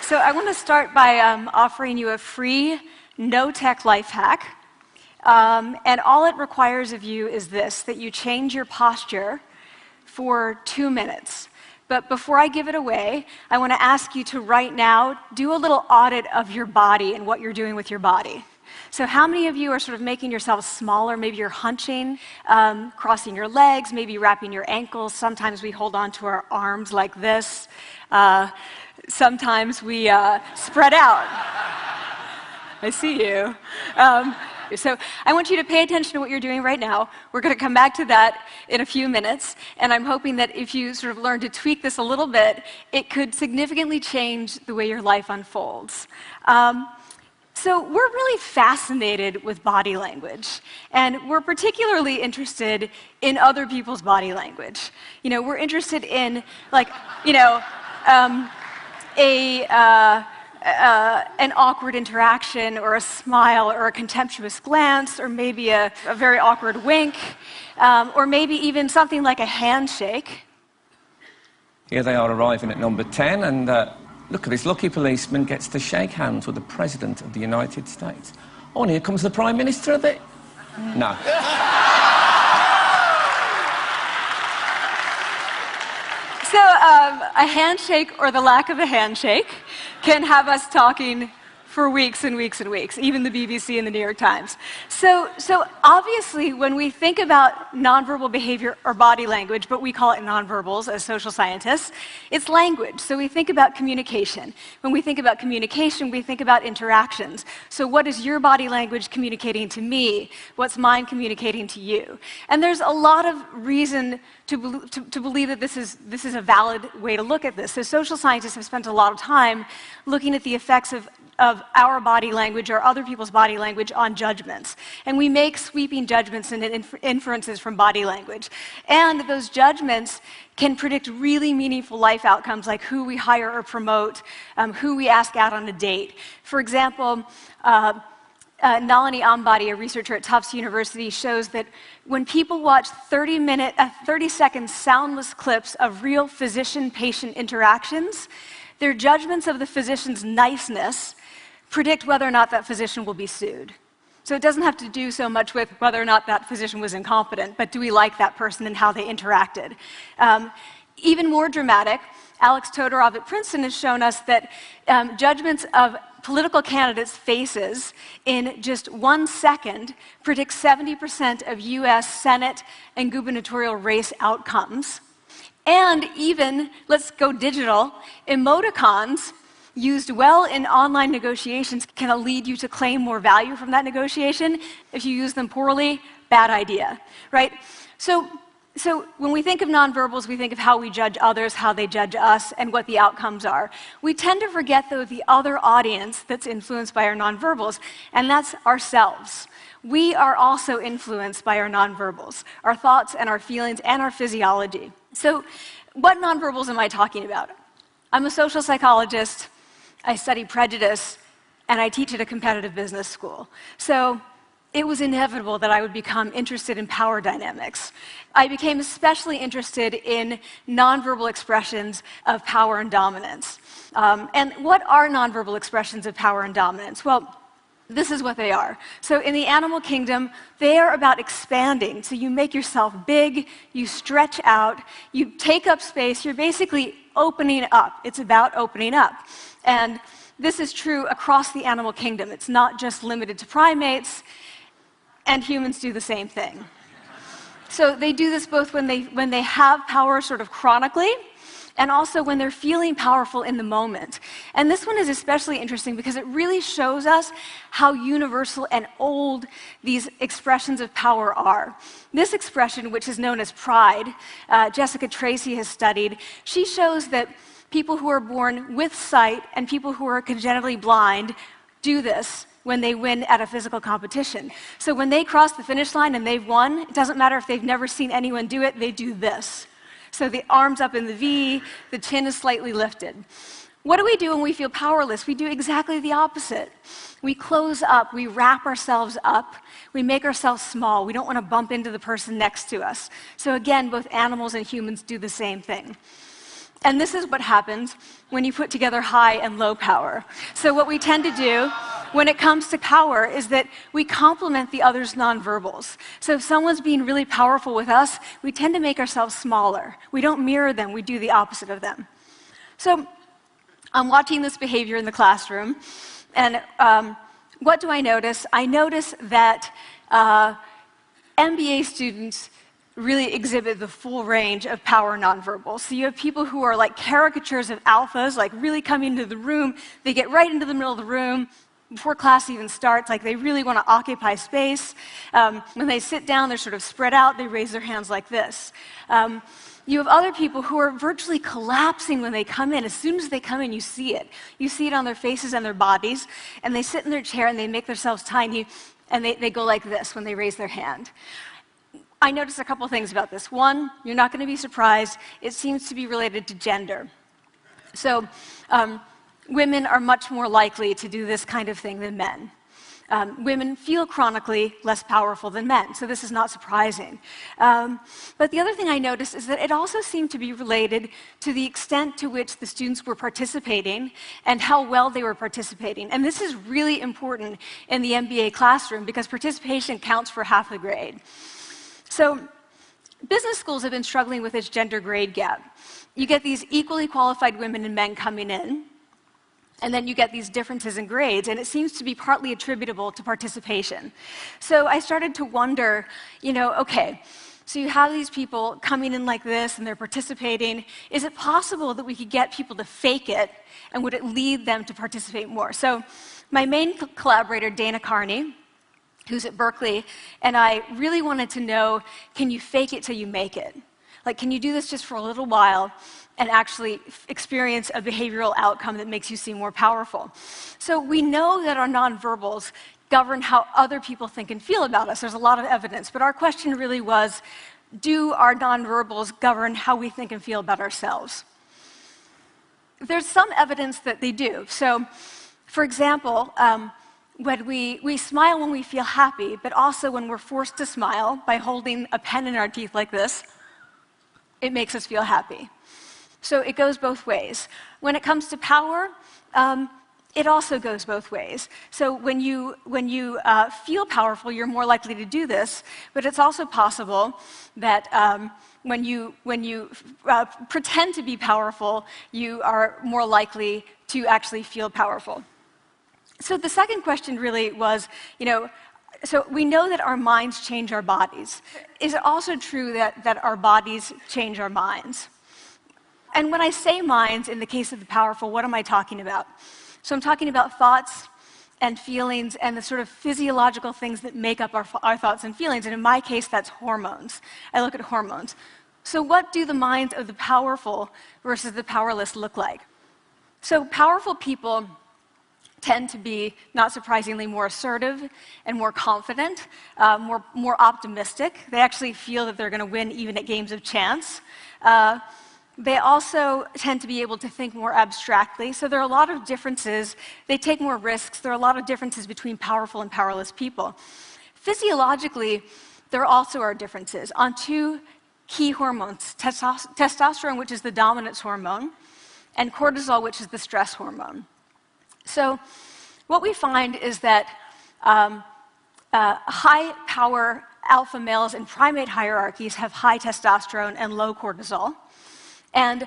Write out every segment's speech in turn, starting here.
So I want to start by offering you a free, no-tech life hack. And all it requires of you is this, that you change your posture for 2 minutes. But before I give it away, I want to ask you to right now do a little audit of your body and what you're doing with your body. So how many of you are sort of making yourselves smaller? Maybe you're hunching, crossing your legs, maybe wrapping your ankles. Sometimes we hold on to our arms like this. Sometimes we spread out. I see you. So I want you to pay attention to what you're doing right now. We're going to come back to that in a few minutes, and I'm hoping that if you sort of learn to tweak this a little bit, it could significantly change the way your life unfolds. So we're really fascinated with body language, and we're particularly interested in other people's body language. You know, we're interested in, like, you know, an awkward interaction, or a smile, or a contemptuous glance, or maybe a very awkward wink, or maybe even something like a handshake. Here they are arriving at number 10, and look at this lucky policeman gets to shake hands with the President of the United States. Oh, and here comes the Prime Minister of it. No. So a handshake, or the lack of a handshake, can have us talking for weeks and weeks and weeks, even the BBC and the New York Times. So obviously, when we think about nonverbal behavior or body language, but we call it nonverbals as social scientists, it's language. So we think about communication. When we think about communication, we think about interactions. So what is your body language communicating to me? What's mine communicating to you? And there's a lot of reason to believe that this is a valid way to look at this. So social scientists have spent a lot of time looking at the effects of our body language or other people's body language on judgments. And we make sweeping judgments and inferences from body language. And those judgments can predict really meaningful life outcomes, like who we hire or promote, who we ask out on a date. For example, Nalini Ambady, a researcher at Tufts University, shows that when people watch 30-second soundless clips of real physician-patient interactions, their judgments of the physician's niceness predict whether or not that physician will be sued. So it doesn't have to do so much with whether or not that physician was incompetent, but do we like that person and how they interacted? Even more dramatic, Alex Todorov at Princeton has shown us that judgments of political candidates' faces in just 1 second predict 70% of US Senate and gubernatorial race outcomes. And even, let's go digital, emoticons used well in online negotiations can lead you to claim more value from that negotiation. If you use them poorly, bad idea, right? So when we think of nonverbals, we think of how we judge others, how they judge us, and what the outcomes are. We tend to forget, though, the other audience that's influenced by our nonverbals, and that's ourselves. We are also influenced by our nonverbals, our thoughts and our feelings and our physiology. So what nonverbals am I talking about? I'm a social psychologist, I study prejudice, and I teach at a competitive business school. So it was inevitable that I would become interested in power dynamics. I became especially interested in nonverbal expressions of power and dominance. And what are nonverbal expressions of power and dominance? Well, this is what they are. So in the animal kingdom, they are about expanding. So you make yourself big, you stretch out, you take up space, you're basically opening up. It's about opening up. And this is true across the animal kingdom. It's not just limited to primates, and humans do the same thing. So they do this both when they have power sort of chronically, and also when they're feeling powerful in the moment. And this one is especially interesting because it really shows us how universal and old these expressions of power are. This expression, which is known as pride, Jessica Tracy has studied, she shows that people who are born with sight and people who are congenitally blind do this when they win at a physical competition. So when they cross the finish line and they've won, it doesn't matter if they've never seen anyone do it, they do this. So the arms up in the V, the chin is slightly lifted. What do we do when we feel powerless? We do exactly the opposite. We close up, we wrap ourselves up, we make ourselves small. We don't want to bump into the person next to us. So again, both animals and humans do the same thing. And this is what happens when you put together high and low power. So what we tend to do when it comes to power is that we complement the other's nonverbals. So if someone's being really powerful with us, we tend to make ourselves smaller. We don't mirror them, we do the opposite of them. So I'm watching this behavior in the classroom, and what do I notice? I notice that MBA students really exhibit the full range of power nonverbals. So you have people who are like caricatures of alphas, like really coming into the room. They get right into the middle of the room before class even starts, like they really want to occupy space. When they sit down, they're sort of spread out. They raise their hands like this. You have other people who are virtually collapsing when they come in. As soon as they come in, you see it. You see it on their faces and their bodies, and they sit in their chair and they make themselves tiny, and they go like this when they raise their hand. I noticed a couple things about this. One, you're not going to be surprised, it seems to be related to gender. So women are much more likely to do this kind of thing than men. Women feel chronically less powerful than men, so this is not surprising. But the other thing I noticed is that it also seemed to be related to the extent to which the students were participating and how well they were participating. And this is really important in the MBA classroom because participation counts for half the grade. So business schools have been struggling with this gender grade gap. You get these equally qualified women and men coming in, and then you get these differences in grades, and it seems to be partly attributable to participation. So I started to wonder, okay, so you have these people coming in like this, and they're participating. Is it possible that we could get people to fake it, and would it lead them to participate more? So my main collaborator, Dana Carney, who's at Berkeley, and I really wanted to know, can you fake it till you make it? Like, can you do this just for a little while and actually experience a behavioral outcome that makes you seem more powerful? So we know that our nonverbals govern how other people think and feel about us. There's a lot of evidence, but our question really was, do our nonverbals govern how we think and feel about ourselves? There's some evidence that they do. So, for example, when we smile when we feel happy, but also when we're forced to smile by holding a pen in our teeth like this, it makes us feel happy. So it goes both ways. When it comes to power, it also goes both ways. So when you feel powerful, you're more likely to do this, but it's also possible that when you pretend to be powerful, you are more likely to actually feel powerful. So the second question really was, so we know that our minds change our bodies. Is it also true that our bodies change our minds? And when I say minds, in the case of the powerful, what am I talking about? So I'm talking about thoughts and feelings and the sort of physiological things that make up our thoughts and feelings. And in my case, that's hormones. I look at hormones. So what do the minds of the powerful versus the powerless look like? So powerful people tend to be, not surprisingly, more assertive and more confident, more optimistic. They actually feel that they're going to win even at games of chance. They also tend to be able to think more abstractly. So there are a lot of differences. They take more risks. There are a lot of differences between powerful and powerless people. Physiologically, there also are differences on two key hormones, testosterone, which is the dominance hormone, and cortisol, which is the stress hormone. So what we find is that high-power alpha males in primate hierarchies have high testosterone and low cortisol. And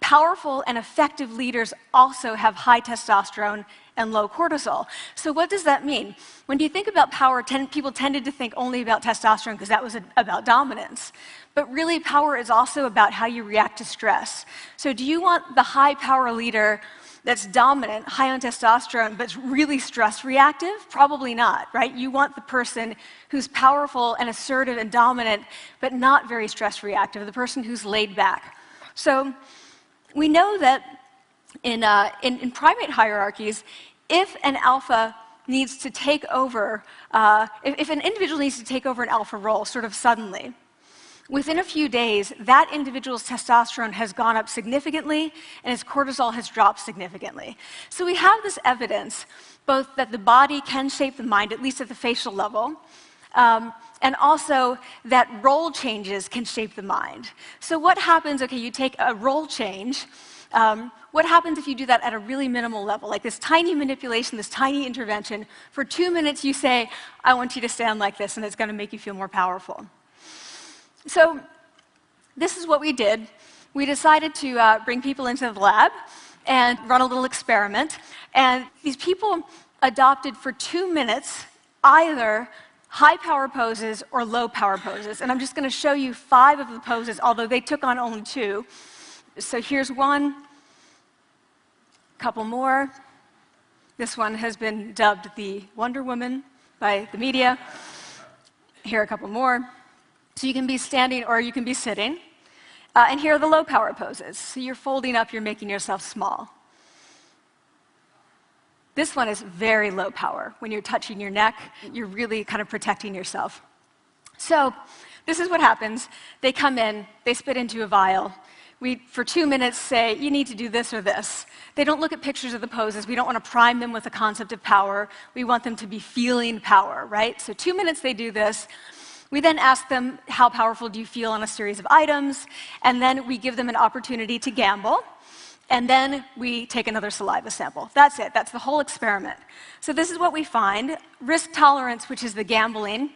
powerful and effective leaders also have high testosterone and low cortisol. So what does that mean? When you think about power, people tended to think only about testosterone because that was about dominance. But really, power is also about how you react to stress. So do you want the high-power leader that's dominant, high on testosterone, but really stress reactive? Probably not, right? You want the person who's powerful and assertive and dominant, but not very stress reactive, the person who's laid back. So we know that in primate hierarchies, if an alpha needs to take over, if an individual needs to take over an alpha role sort of suddenly, within a few days, that individual's testosterone has gone up significantly and his cortisol has dropped significantly. So we have this evidence, both that the body can shape the mind, at least at the facial level, and also that role changes can shape the mind. So what happens, okay, you take a role change, what happens if you do that at a really minimal level, like this tiny manipulation, this tiny intervention? For 2 minutes you say, I want you to stand like this, and it's going to make you feel more powerful. So this is what we did. We decided to bring people into the lab and run a little experiment. And these people adopted for 2 minutes either high power poses or low power poses. And I'm just going to show you 5 of the poses, although they took on only 2. So here's one, a couple more. This one has been dubbed the Wonder Woman by the media. Here are a couple more. So you can be standing or you can be sitting. And here are the low power poses. So you're folding up, you're making yourself small. This one is very low power. When you're touching your neck, you're really kind of protecting yourself. So this is what happens. They come in, they spit into a vial. We, for 2 minutes, say, you need to do this or this. They don't look at pictures of the poses. We don't want to prime them with the concept of power. We want them to be feeling power, right? So 2 minutes they do this. We then ask them, how powerful do you feel on a series of items? And then we give them an opportunity to gamble. And then we take another saliva sample. That's it. That's the whole experiment. So this is what we find. Risk tolerance, which is the gambling.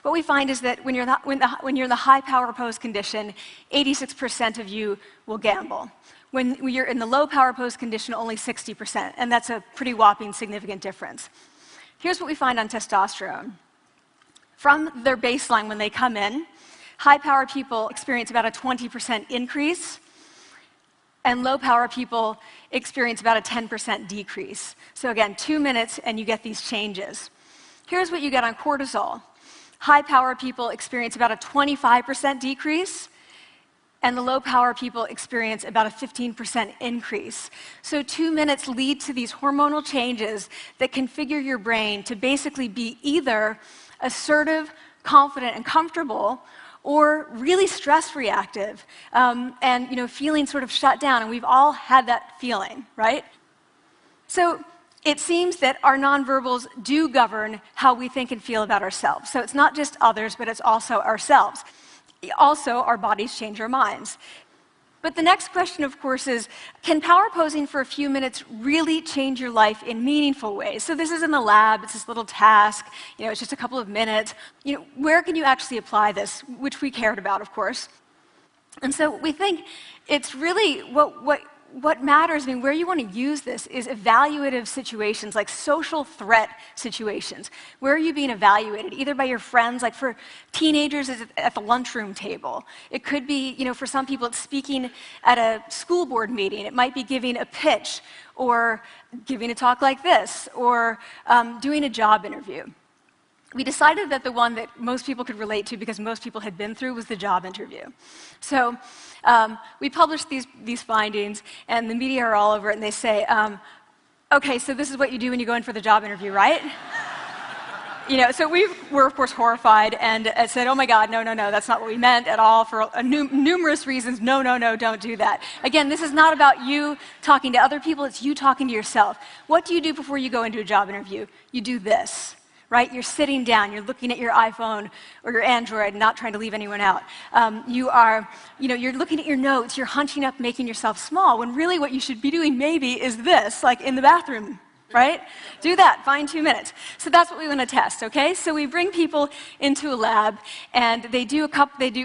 What we find is that when you're in the high power pose condition, 86% of you will gamble. When you're in the low power pose condition, only 60%. And that's a pretty whopping significant difference. Here's what we find on testosterone. From their baseline when they come in, high-power people experience about a 20% increase, and low-power people experience about a 10% decrease. So again, 2 minutes and you get these changes. Here's what you get on cortisol. High-power people experience about a 25% decrease, and the low-power people experience about a 15% increase. So 2 minutes lead to these hormonal changes that configure your brain to basically be either assertive, confident, and comfortable, or really stress reactive, and feeling sort of shut down. And we've all had that feeling, right? So it seems that our nonverbals do govern how we think and feel about ourselves. So it's not just others, but it's also ourselves. Also, our bodies change our minds. But the next question, of course, is, can power posing for a few minutes really change your life in meaningful ways? So this is in the lab, it's this little task, it's just a couple of minutes. Where can you actually apply this, which we cared about, of course. And so we think it's really what matters, where you want to use this is evaluative situations, like social threat situations. Where are you being evaluated? Either by your friends, like for teenagers, it's at the lunchroom table. It could be, for some people, it's speaking at a school board meeting. It might be giving a pitch, or giving a talk like this, or doing a job interview. We decided that the one that most people could relate to, because most people had been through, was the job interview. So we published these findings, and the media are all over it, and they say, okay, so this is what you do when you go in for the job interview, right? So we were, of course, horrified, and said, oh my God, no, that's not what we meant at all, for numerous reasons. No, don't do that. Again, this is not about you talking to other people, it's you talking to yourself. What do you do before you go into a job interview? You do this. Right? You're sitting down, you're looking at your iPhone or your Android, not trying to leave anyone out. You're looking at your notes, you're hunching up, making yourself small, when really what you should be doing maybe is this, like in the bathroom, right? Do that, find 2 minutes. So that's what we want to test, okay? So we bring people into a lab, and they do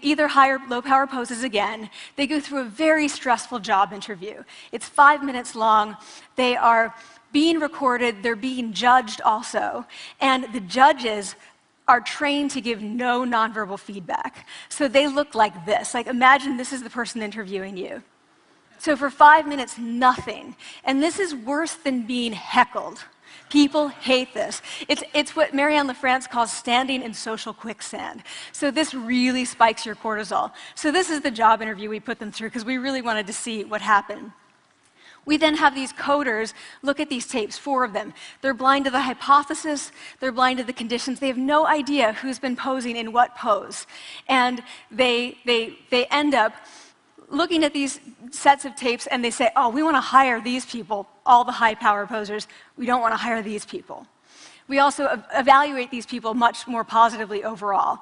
either high or low power poses again. They go through a very stressful job interview. It's 5 minutes long. They are being recorded, they're being judged also, and the judges are trained to give no nonverbal feedback. So they look like this. Like, imagine this is the person interviewing you. So for 5 minutes, nothing. And this is worse than being heckled. People hate this. It's what Marianne LaFrance calls standing in social quicksand. So this really spikes your cortisol. So this is the job interview we put them through, because we really wanted to see what happened. We then have these coders look at these tapes, 4 of them. They're blind to the hypothesis, they're blind to the conditions. They have no idea who's been posing in what pose. And they end up looking at these sets of tapes, and they say, oh, we want to hire these people, all the high-power posers. We don't want to hire these people. We also evaluate these people much more positively overall.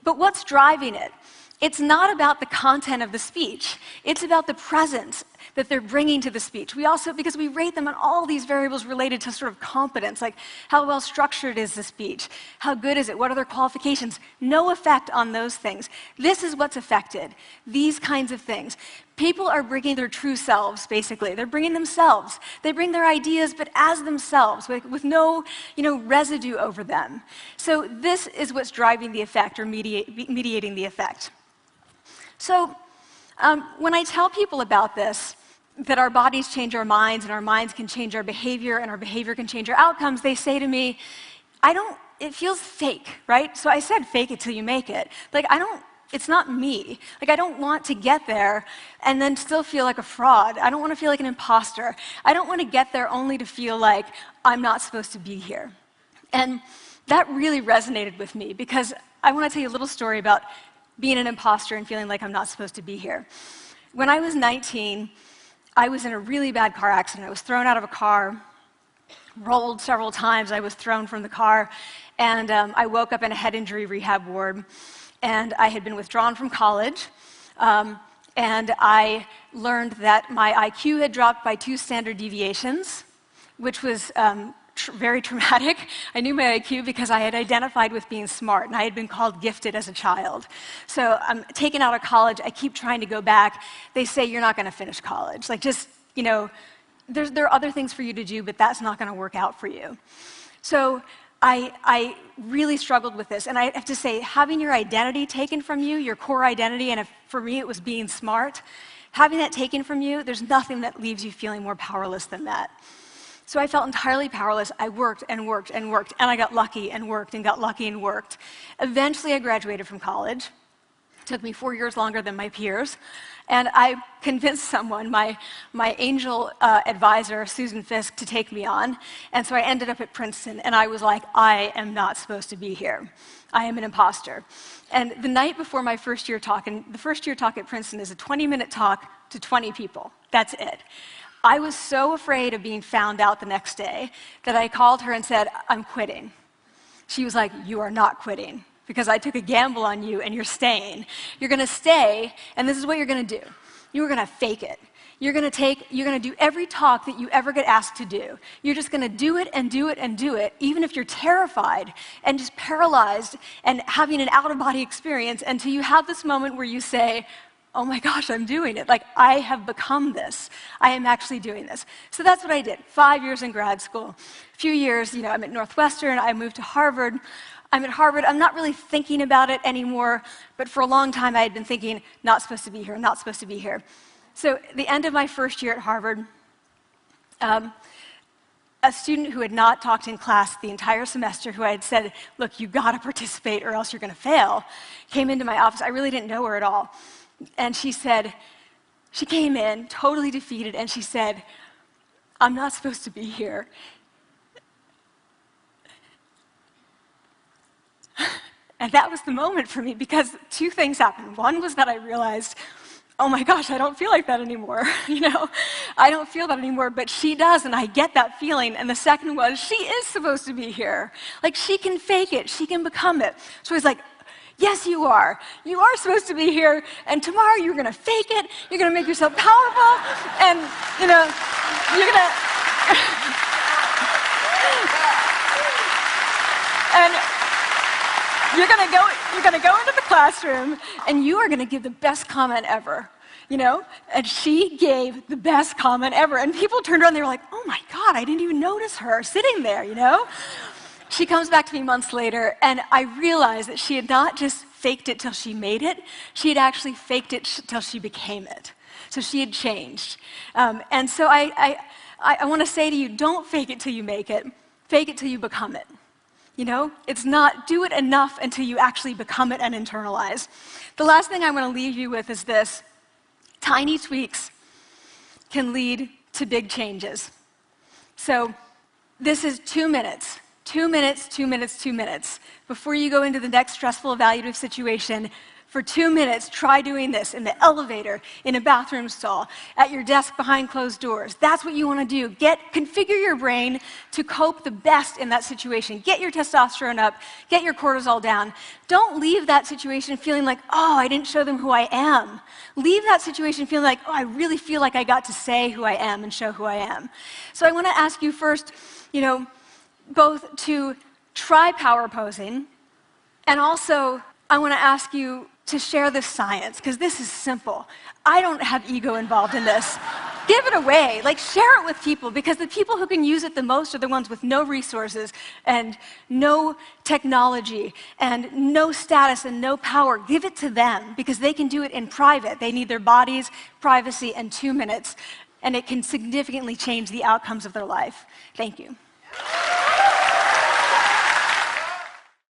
But what's driving it? It's not about the content of the speech. It's about the presence that they're bringing to the speech. We also, because we rate them on all these variables related to sort of competence, like how well structured is the speech? How good is it? What are their qualifications? No effect on those things. This is what's affected, these kinds of things. People are bringing their true selves, basically. They're bringing themselves. They bring their ideas, but as themselves, with no residue over them. So this is what's driving the effect, or mediating the effect. So when I tell people about this, that our bodies change our minds, and our minds can change our behavior, and our behavior can change our outcomes, they say to me, it feels fake, right? So I said, fake it till you make it. Like, it's not me. Like, I don't want to get there and then still feel like a fraud. I don't want to feel like an imposter. I don't want to get there only to feel like I'm not supposed to be here. And that really resonated with me, because I want to tell you a little story about being an imposter and feeling like I'm not supposed to be here. When I was 19, I was in a really bad car accident. I was thrown out of a car, rolled several times. I was thrown from the car, and I woke up in a head injury rehab ward. And I had been withdrawn from college, and I learned that my IQ had dropped by 2 standard deviations, which was very traumatic. I knew my IQ because I had identified with being smart, and I had been called gifted as a child. So I'm taken out of college. I keep trying to go back. They say, you're not going to finish college. Like, just, there are other things for you to do, but that's not going to work out for you. So I really struggled with this. And I have to say, having your identity taken from you, your core identity, and for me it was being smart, having that taken from you, there's nothing that leaves you feeling more powerless than that. So I felt entirely powerless. I worked and worked and worked, and I got lucky and worked and got lucky and worked. Eventually I graduated from college. It took me 4 years longer than my peers. And I convinced someone, my angel advisor, Susan Fisk, to take me on. And so I ended up at Princeton, and I was like, I am not supposed to be here. I am an imposter. And the night before my first year talk, and the first year talk at Princeton is a 20-minute talk to 20 people. That's it. I was so afraid of being found out the next day that I called her and said, I'm quitting. She was like, you are not quitting, because I took a gamble on you and you're staying. You're going to stay, and this is what you're going to do. You're going to fake it. You're going to do every talk that you ever get asked to do. You're just going to do it and do it and do it, even if you're terrified and just paralyzed and having an out-of-body experience, until you have this moment where you say, oh my gosh, I'm doing it. Like, I have become this. I am actually doing this. So that's what I did. 5 years in grad school. A few years, I'm at Northwestern. I moved to Harvard. I'm at Harvard. I'm not really thinking about it anymore, but for a long time I had been thinking, not supposed to be here, not supposed to be here. So at the end of my first year at Harvard, a student who had not talked in class the entire semester, who I had said, look, you got to participate or else you're going to fail, came into my office. I really didn't know her at all. And she came in totally defeated, and she said, I'm not supposed to be here. And that was the moment for me, because 2 things happened. One was that I realized, oh my gosh, I don't feel like that anymore. I don't feel that anymore, but she does, and I get that feeling. And the second was, she is supposed to be here. Like, she can fake it, she can become it. So I was like, yes, you are. You are supposed to be here, and tomorrow you're going to fake it, you're going to make yourself powerful, and, you're going to... and you're going to go into the classroom, and you are going to give the best comment ever, And she gave the best comment ever, and people turned around, and they were like, oh my God, I didn't even notice her sitting there, She comes back to me months later, and I realized that she had not just faked it till she made it, she had actually faked it till she became it. So she had changed. And so I want to say to you, don't fake it till you make it. Fake it till you become it. It's not do it enough until you actually become it and internalize. The last thing I'm going to leave you with is this. Tiny tweaks can lead to big changes. So this is 2 minutes. 2 minutes, 2 minutes, 2 minutes. Before you go into the next stressful evaluative situation, For 2 minutes, try doing this in the elevator, in a bathroom stall, at your desk behind closed doors. That's what you want to do. Configure your brain to cope the best in that situation. Get your testosterone up, get your cortisol down. Don't leave that situation feeling like, oh, I didn't show them who I am. Leave that situation feeling like, oh, I really feel like I got to say who I am and show who I am. So I want to ask you first, both to try power posing, and also I want to ask you to share this science, because this is simple. I don't have ego involved in this. Give it away, share it with people, because the people who can use it the most are the ones with no resources and no technology and no status and no power. Give it to them, because they can do it in private. They need their bodies, privacy, and 2 minutes, and it can significantly change the outcomes of their life. Thank you.